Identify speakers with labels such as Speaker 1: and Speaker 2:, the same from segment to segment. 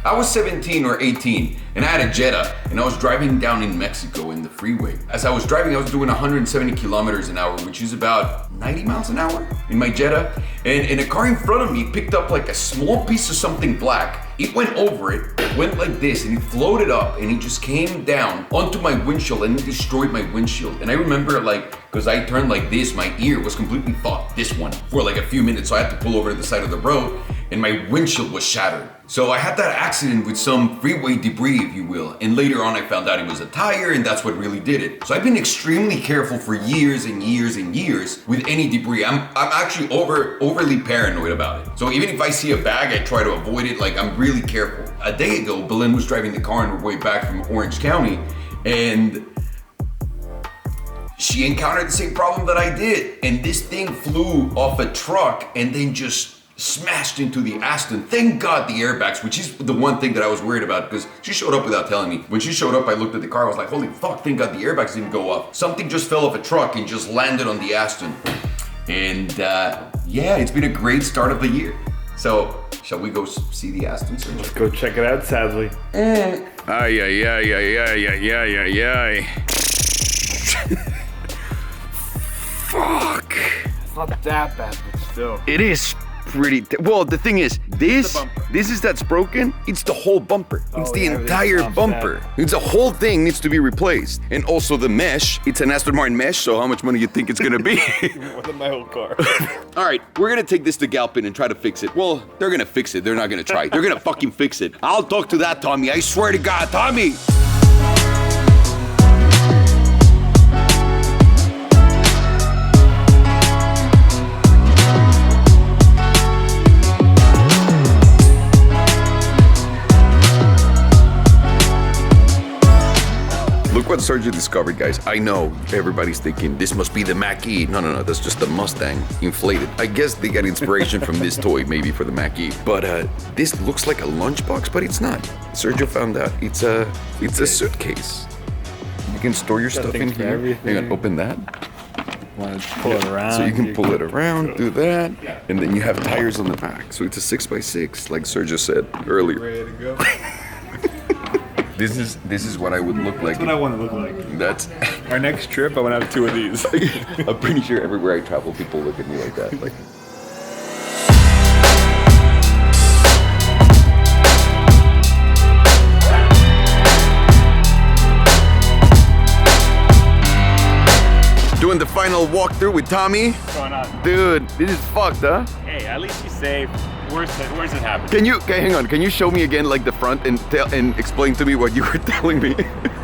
Speaker 1: I was 17 or 18 and I had a Jetta and I was driving down in Mexico in the freeway. As I was driving, I was doing 170 kilometers an hour, which is about 90 miles an hour in my Jetta. And a car in front of me picked up like a small piece of something black. It went over it, went like this, and it floated up, and it just came down onto my windshield, and it destroyed my windshield. And I remember, like, because I turned like this, my ear was completely fucked, this one, for like a few minutes, so I had to pull over to the side of the road, and my windshield was shattered. So I had that accident with some freeway debris, if you will, and later on I found out it was a tire, and that's what really did it. So I've been extremely careful for years and years and years with any debris. I'm actually overly paranoid about it. So even if I see a bag, I try to avoid it. Like, I'm really careful. A day ago, Belen was driving the car on her way back from Orange County, and she encountered the same problem that I did. And this thing flew off a truck and then just smashed into the Aston. Thank God the airbags, which is the one thing that I was worried about, because she showed up without telling me. When she showed up, I looked at the car, I was like, holy fuck, thank God the airbags didn't go off. Something just fell off a truck and just landed on the Aston. And yeah, it's been a great start of the year. So, shall we go see the Aston, Sergio?
Speaker 2: Let's go check it out, sadly.
Speaker 1: Ay, ay, ay, ay, ay, ay, ay, ay, ay. Fuck.
Speaker 2: It's not that bad, but still.
Speaker 1: It is pretty, well, the thing is, this is that's broken, it's the whole bumper. It's the entire bumper. It's the whole thing needs to be replaced. And also the mesh, it's an Aston Martin mesh, so how much money do you think it's gonna be?
Speaker 2: More than my whole car.
Speaker 1: All right, we're gonna take this to Galpin and try to fix it. Well, they're gonna fix it, they're not gonna try. They're gonna fucking fix it. I'll talk to that Tommy, I swear to God, Tommy! Look what Sergio discovered, guys. I know everybody's thinking this must be the Mach-E. No, that's just the Mustang inflated. I guess they got inspiration from this toy, maybe for the Mach-E. But this looks like a lunchbox, but it's not. Sergio found out it's a suitcase. You can store your stuff in here. Hang on, open that.
Speaker 2: Pull it around.
Speaker 1: So you can pull it around, do that, and then you have tires on the back. So it's a 6x6, like Sergio said earlier.
Speaker 2: Ready to go.
Speaker 1: This is what I would look like.
Speaker 2: That's what I want to look like.
Speaker 1: That's
Speaker 2: our next trip. I want to have 2 of these.
Speaker 1: I'm pretty sure everywhere I travel, people look at me like that. Like. Doing the final walkthrough with Tommy.
Speaker 3: What's going on?
Speaker 1: Dude, this is fucked, huh?
Speaker 3: Hey, at least you saved. Where's it happening?
Speaker 1: Okay, hang on. Can you show me again, like the front, and explain to me what you were telling me?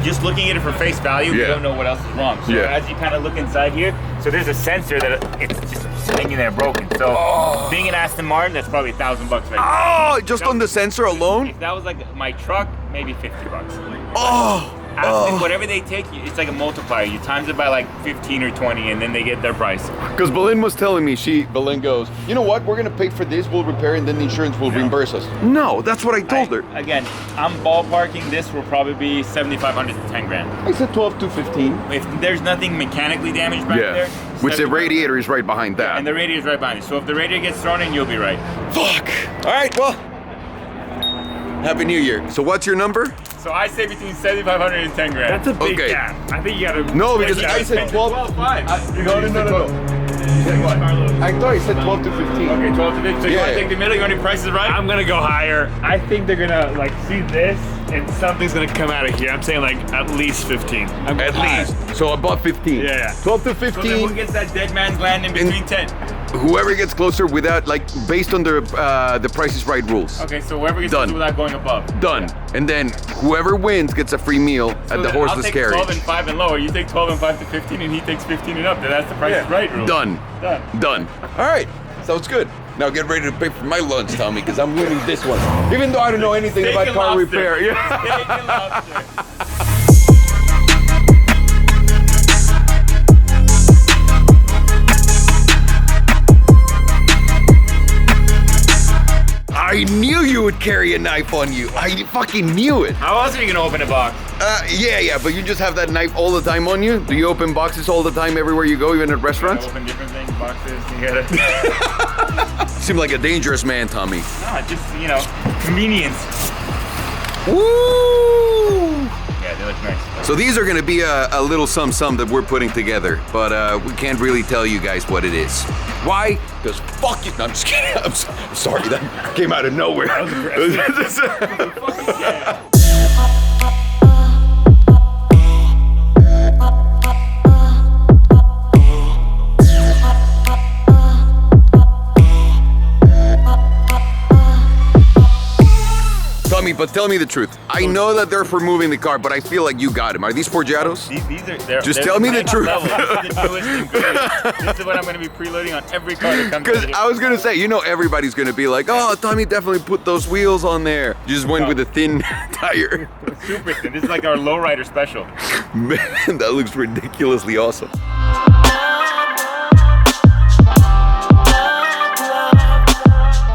Speaker 3: Just looking at it for face value, you don't know what else is wrong. So as you kind of look inside here, so there's a sensor that it's just hanging there broken. So being an Aston Martin, that's probably $1,000 right now.
Speaker 1: Oh, just on the sensor alone?
Speaker 3: If that was like my truck, maybe $50.
Speaker 1: Oh.
Speaker 3: Aston, whatever they take, it's like a multiplier. You times it by like 15 or 20, and then they get their price.
Speaker 1: Because Belen was telling me, Belen goes, you know what, we're gonna pay for this, we'll repair it, and then the insurance will reimburse us. No, that's what I told her.
Speaker 3: Again, I'm ballparking this will probably be 7,500 to 10 grand.
Speaker 1: I said 12 to 15.
Speaker 3: If there's nothing mechanically damaged back there.
Speaker 1: Which the radiator is right behind that.
Speaker 3: And the radiator is right behind it. So if the radiator gets thrown in, you'll be right.
Speaker 1: Fuck. All right, well, Happy New Year. So what's your number?
Speaker 3: So I say between 7,500 and 10 grand.
Speaker 2: That's a big gap. I think you gotta.
Speaker 1: No, because I said 12.
Speaker 3: 12.5.
Speaker 1: No. I thought he said 12 to 15.
Speaker 3: Okay, 12 to 15. So you want to take the middle? You want to price it right?
Speaker 2: I'm gonna go higher. I think they're gonna like see this, and something's gonna come out of here. I'm saying like at least 15.
Speaker 1: At least. So above 15.
Speaker 2: Yeah.
Speaker 1: 12 to 15.
Speaker 3: So then who gets that dead man's land in between 10?
Speaker 1: Whoever gets closer without, like, based on the Price is Right rules.
Speaker 3: Okay, so whoever gets closer without going above.
Speaker 1: Done. And then whoever wins gets a free meal at the horseless carriage.
Speaker 3: I'll take 12 and 5 and lower. You take 12 and 5 to 15, and he takes 15 and up. Then that's the Price is Right rule.
Speaker 1: Done. All right. Sounds good. Now get ready to pay for my lunch, Tommy, because I'm winning this one. Even though I don't know anything about car repair. Yeah.
Speaker 3: Steak and lobster.
Speaker 1: I knew you would carry a knife on you. I fucking knew it.
Speaker 3: How else are you gonna open a box?
Speaker 1: Yeah, but you just have that knife all the time on you? Do you open boxes all the time everywhere you go, even at restaurants?
Speaker 3: I open different things, boxes, you gotta...
Speaker 1: Seem like a dangerous man, Tommy.
Speaker 3: No, just, convenience.
Speaker 1: Woo!
Speaker 3: Yeah, they look nice.
Speaker 1: So these are gonna be a little sum that we're putting together, but we can't really tell you guys what it is. Why? Because fuck it. No, I'm just kidding. I'm sorry, that came out of nowhere.
Speaker 3: That was aggressive.
Speaker 1: Tell me the truth. I know that they're for moving the car, but I feel like you got them. Are these Forgiatos?
Speaker 3: These are.
Speaker 1: Just tell me the truth.
Speaker 3: This is the newest and greatest. This is what I'm going to be preloading on every car that comes.
Speaker 1: Because I was gonna say, you know, everybody's gonna be like, "Oh, Tommy definitely put those wheels on there." You just went with a thin tire.
Speaker 3: Super thin. This is like our lowrider special.
Speaker 1: Man, that looks ridiculously awesome.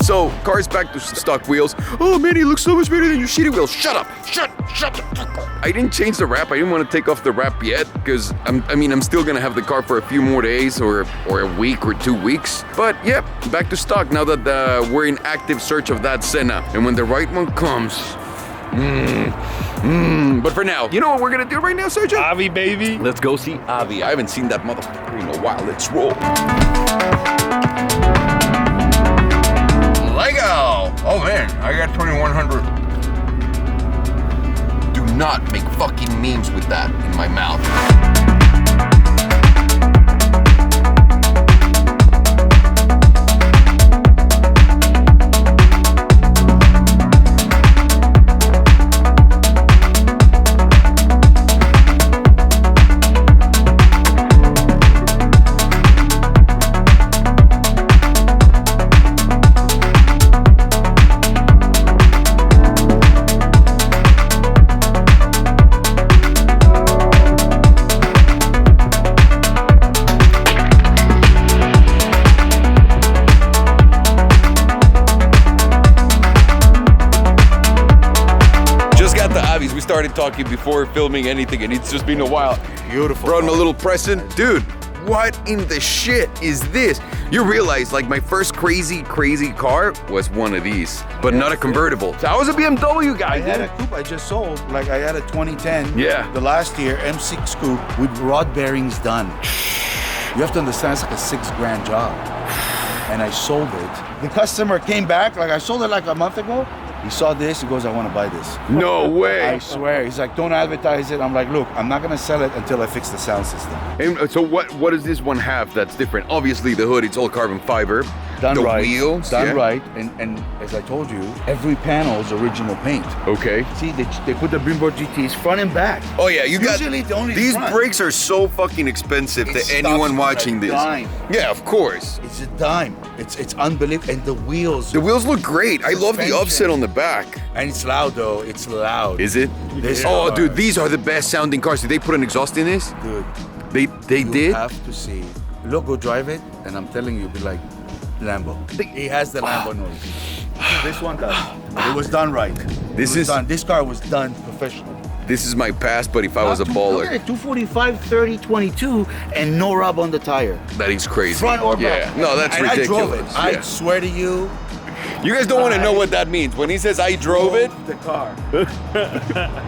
Speaker 1: So, car's back to stock wheels. Oh man, he looks so much better than your shitty wheels. Shut up! Shut the fuck up! I didn't change the wrap. I didn't want to take off the wrap yet because I'm still gonna have the car for a few more days or a week or 2 weeks. But yep, back to stock now that we're in active search of that Senna. And when the right one comes, But for now, you know what we're gonna do right now, Sergio?
Speaker 2: Javi, baby.
Speaker 1: Let's go see Javi. I haven't seen that motherfucker in a while. Let's roll. Lego! Oh man, I got 2100. Do not make fucking memes with that in my mouth. We started talking before filming anything, and it's just been a while.
Speaker 4: Beautiful.
Speaker 1: Brought him a little present. Dude, what in the shit is this? You realize, like, my first crazy car was one of these, but not a convertible. So I was a BMW guy.
Speaker 4: I had a coupe I just sold. Like, I had a 2010.
Speaker 1: Yeah.
Speaker 4: The last year, M6 coupe with rod bearings done. You have to understand, it's like a $6,000 job. And I sold it. The customer came back, like I sold it like a month ago. He saw this, he goes, I want to buy this.
Speaker 1: No way.
Speaker 4: I swear. He's like, don't advertise it. I'm like, look, I'm not going to sell it until I fix the sound system.
Speaker 1: And so what does this one have that's different? Obviously the hood, it's all carbon fiber.
Speaker 4: Done
Speaker 1: the
Speaker 4: right.
Speaker 1: wheels.
Speaker 4: Done
Speaker 1: yeah.
Speaker 4: right. And as I told you, every panel is original paint.
Speaker 1: Okay.
Speaker 4: See, they put the Brembo GTs front and back.
Speaker 1: Oh yeah, you got
Speaker 4: usually the only
Speaker 1: these
Speaker 4: front.
Speaker 1: brakes are so fucking expensive
Speaker 4: It
Speaker 1: to anyone
Speaker 4: stops
Speaker 1: watching
Speaker 4: at
Speaker 1: this.
Speaker 4: dime.
Speaker 1: Yeah, of course.
Speaker 4: It's a dime. It's unbelievable. And the wheels.
Speaker 1: The wheels look great. I love the
Speaker 4: Suspension.
Speaker 1: offset on the back.
Speaker 4: And it's loud though. It's loud.
Speaker 1: Is it?
Speaker 4: This
Speaker 1: Oh,
Speaker 4: car,
Speaker 1: dude, these are the best sounding cars. Did they put an exhaust in this?
Speaker 4: Dude,
Speaker 1: They
Speaker 4: you
Speaker 1: did?
Speaker 4: have to see. Look, go drive it, and I'm telling you, you'll be like Lambo. It has the Lambo noise. This one does. It was done right. This car was done professional.
Speaker 1: This is my past, but if I was a
Speaker 4: Look
Speaker 1: baller.
Speaker 4: at it, 245, 30, 22, and no rub on the tire.
Speaker 1: That is crazy.
Speaker 4: Front or back.
Speaker 1: Yeah, no, that's
Speaker 4: and
Speaker 1: ridiculous.
Speaker 4: I drove it. I
Speaker 1: Yeah.
Speaker 4: swear to you.
Speaker 1: You guys don't want to know what that means. When he says I drove it.
Speaker 4: The car.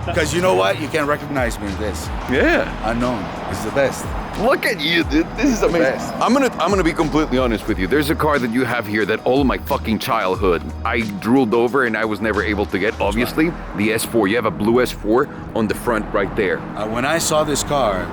Speaker 4: Because you know what? You can't recognize me in this.
Speaker 1: Yeah.
Speaker 4: Unknown is the best.
Speaker 1: Look at you, dude. This is amazing.
Speaker 4: best.
Speaker 1: I'm gonna be completely honest with you. There's a car that you have here that all of my fucking childhood I drooled over and I was never able to get. Obviously, the S4. You have a blue S4 on the front right there.
Speaker 4: When I saw this car,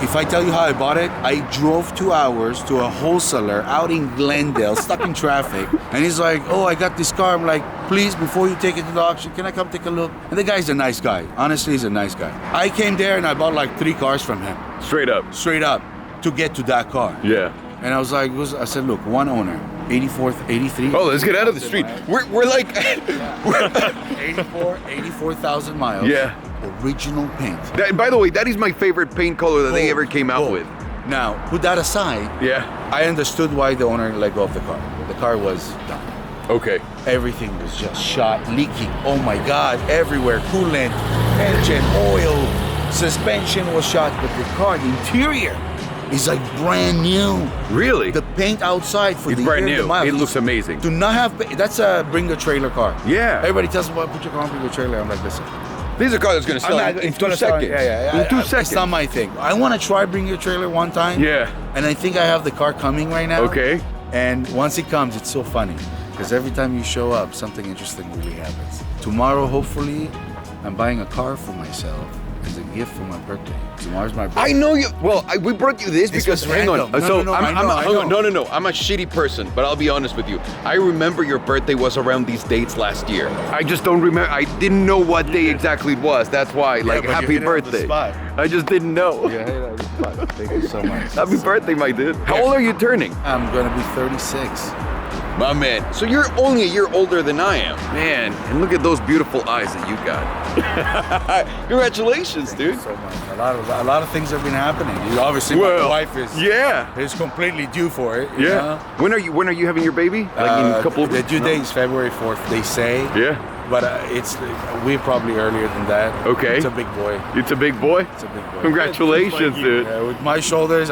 Speaker 4: if I tell you how I bought it, I drove 2 hours to a wholesaler out in Glendale, stuck in traffic. And he's like, oh, I got this car. I'm like, please, before you take it to the auction, can I come take a look? And the guy's a nice guy. Honestly, he's a nice guy. I came there and I bought like 3 cars from him.
Speaker 1: Straight up.
Speaker 4: Straight up, to get to that car.
Speaker 1: Yeah.
Speaker 4: And I was like, I said, look, one owner, 84th, 83.
Speaker 1: Oh, let's get out of the street. We're like.
Speaker 4: 84,000 miles.
Speaker 1: Yeah.
Speaker 4: Original paint.
Speaker 1: By the way, that is my favorite paint color that they ever came out
Speaker 4: Gold.
Speaker 1: with.
Speaker 4: Now, put that aside.
Speaker 1: Yeah.
Speaker 4: I understood why the owner let go of the car. The car was done.
Speaker 1: Okay.
Speaker 4: Everything was just shot, leaking. Oh my God, everywhere. Coolant, engine, oil, suspension was shot. But the car, the interior, is like brand new.
Speaker 1: Really?
Speaker 4: The paint outside for
Speaker 1: It's
Speaker 4: the
Speaker 1: brand
Speaker 4: year, the
Speaker 1: new.
Speaker 4: miles.
Speaker 1: It looks amazing.
Speaker 4: Do not have, that's a bring a trailer car.
Speaker 1: Yeah.
Speaker 4: Everybody tells me, well, put your car on, bring a trailer. I'm like, listen.
Speaker 1: These are cars that's gonna sell in 2 seconds.
Speaker 4: Yeah.
Speaker 1: In 2 seconds.
Speaker 4: It's not my thing. I want to try bring your trailer one time.
Speaker 1: Yeah.
Speaker 4: And I think I have the car coming right now.
Speaker 1: Okay.
Speaker 4: And once it comes, it's so funny. Because every time you show up, something interesting really happens. Tomorrow, hopefully, I'm buying a car for myself as a gift for my birthday. Tomorrow's my birthday.
Speaker 1: I know you. Well, we brought you this because
Speaker 4: was
Speaker 1: hang on.
Speaker 4: random. No, I know.
Speaker 1: No. I'm a shitty person, but I'll be honest with you. I remember your birthday was around these dates last year. I just don't remember. I didn't know what day exactly it was. That's why, like,
Speaker 4: but you
Speaker 1: happy
Speaker 4: hit it on the
Speaker 1: birthday.
Speaker 4: spot.
Speaker 1: I just didn't know.
Speaker 4: Yeah, thank you so much.
Speaker 1: Happy birthday, my dude. How old are you turning?
Speaker 4: I'm gonna be 36.
Speaker 1: My man. So you're only a year older than I am. Man, and look at those beautiful eyes that you got. Congratulations, dude.
Speaker 4: So much. A lot of things have been happening. Obviously, my wife is completely due for it. You know?
Speaker 1: When are you having your baby? Like in a couple of
Speaker 4: The due date is February 4th. They say.
Speaker 1: Yeah.
Speaker 4: But we're probably earlier than that.
Speaker 1: Okay.
Speaker 4: It's a big boy.
Speaker 1: It's a big boy?
Speaker 4: It's a big boy.
Speaker 1: Congratulations, dude.
Speaker 4: Yeah, with my shoulders,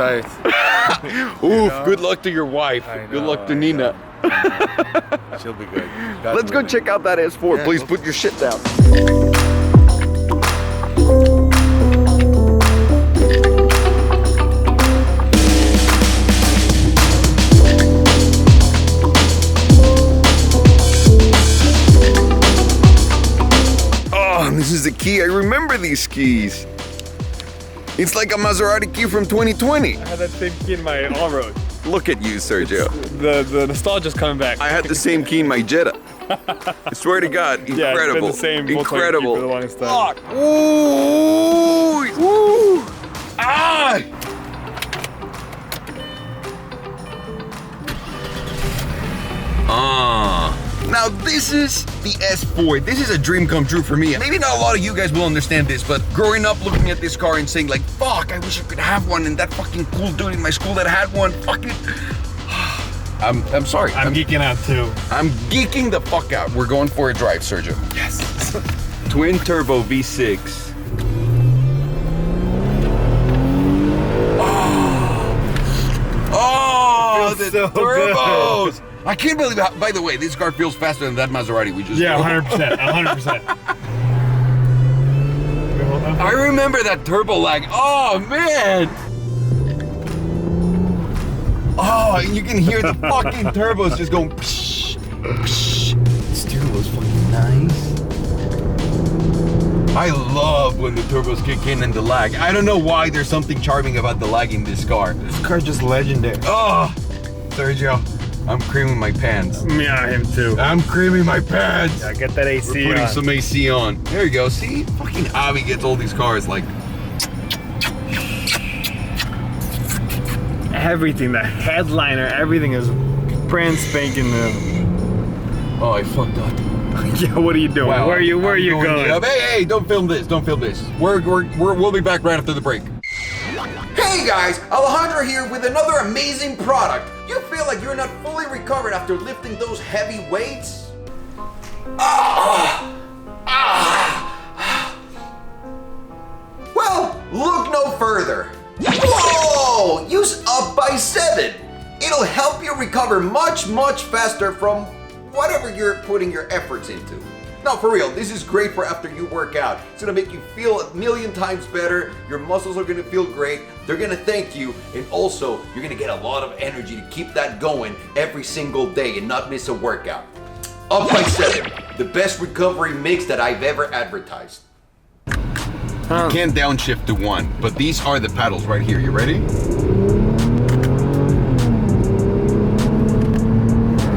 Speaker 1: Oof, good luck to your wife. Good luck to Nina.
Speaker 4: She'll be good.
Speaker 1: Let's go check out that S4.
Speaker 4: Yeah,
Speaker 1: Please put your shit down. Oh, this is the key. I remember these keys. It's like a Maserati key from 2020.
Speaker 2: I had that same key in my all-road.
Speaker 1: Look at you, Sergio.
Speaker 2: The nostalgia's coming back.
Speaker 1: I had the same key in my Jetta. I swear to God, incredible.
Speaker 2: Yeah, it's been the same
Speaker 1: incredible.
Speaker 2: key for the longest time.
Speaker 1: Fuck. Ooh, woo. Ah! Now this is the S4. This is a dream come true for me. Maybe not a lot of you guys will understand this, but growing up looking at this car and saying like, fuck, I wish I could have one, and that fucking cool dude in my school that had one, fucking... I'm sorry.
Speaker 2: I'm geeking out too.
Speaker 1: I'm geeking the fuck out. We're going for a drive, Sergio. Yes. Twin turbo V6. Oh, the
Speaker 2: so
Speaker 1: turbos.
Speaker 2: Good.
Speaker 1: I can't believe how, by the way, this car feels faster than that Maserati we just drove.
Speaker 2: 100%, 100%.
Speaker 1: I remember that turbo lag. Oh, man. Oh, and you can hear the fucking turbos just going psh, psh. This turbo's fucking nice. I love when the turbos kick in and the lag. I don't know why there's something charming about the lag in this car.
Speaker 2: This car's just legendary.
Speaker 1: Oh, Sergio, I'm creaming my pants.
Speaker 2: Yeah, him too.
Speaker 1: I'm creaming my pants.
Speaker 2: Yeah, get that AC
Speaker 1: We're putting
Speaker 2: on.
Speaker 1: some AC on. There you go. See, fucking Javi gets all these cars like.
Speaker 2: Everything, the headliner, everything is brand spanking new.
Speaker 1: Oh, I fucked up.
Speaker 2: Yeah, what are you doing?
Speaker 1: Wow,
Speaker 2: where are you going?
Speaker 1: Hey, don't film this. Don't film this. We'll be back right after the break. Hey guys, Alejandro here with another amazing product. You feel like you're not fully recovered after lifting those heavy weights? Well, look no further. Whoa! Use Up by 7. It'll help you recover much faster from whatever you're putting your efforts into. No, for real, this is great for after you work out. It's gonna make you feel a million times better. Your muscles are gonna feel great. They're gonna thank you. And also, you're gonna get a lot of energy to keep that going every single day and not miss a workout. Up by 7, the best recovery mix that I've ever advertised. You can't downshift to 1, but these are the paddles right here. You ready?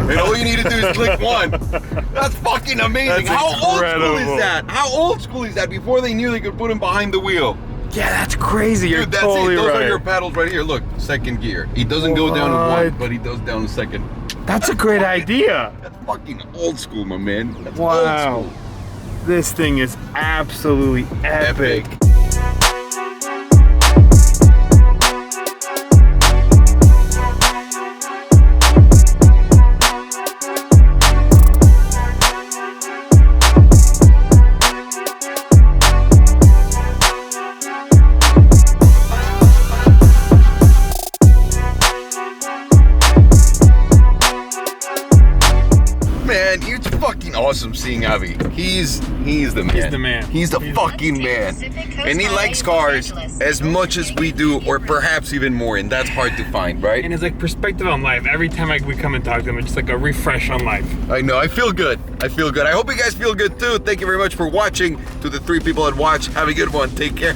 Speaker 1: And all you need to do is click 1. That's fucking amazing.
Speaker 2: That's
Speaker 1: How
Speaker 2: incredible.
Speaker 1: old school is that? How old school is that? Before they knew they could put him behind the wheel.
Speaker 2: Yeah, that's crazy. You're
Speaker 1: Dude, that's
Speaker 2: totally
Speaker 1: it. Those
Speaker 2: right.
Speaker 1: are your paddles right here. Look, second gear. He doesn't go down to 1, but he does down to second.
Speaker 2: That's a great idea.
Speaker 1: That's fucking old school, my man. That's
Speaker 2: Wow.
Speaker 1: old school.
Speaker 2: This thing is absolutely epic.
Speaker 1: is the man.
Speaker 2: He's the man.
Speaker 1: He's the fucking man. And he likes cars as much as we do, or perhaps even more, and that's hard to find, right?
Speaker 2: And his like perspective on life. Every time we come and talk to him, it's just like a refresh on life.
Speaker 1: I know, I feel good. I feel good. I hope you guys feel good too. Thank you very much for watching. To the 3 people that watch, have a good one. Take care.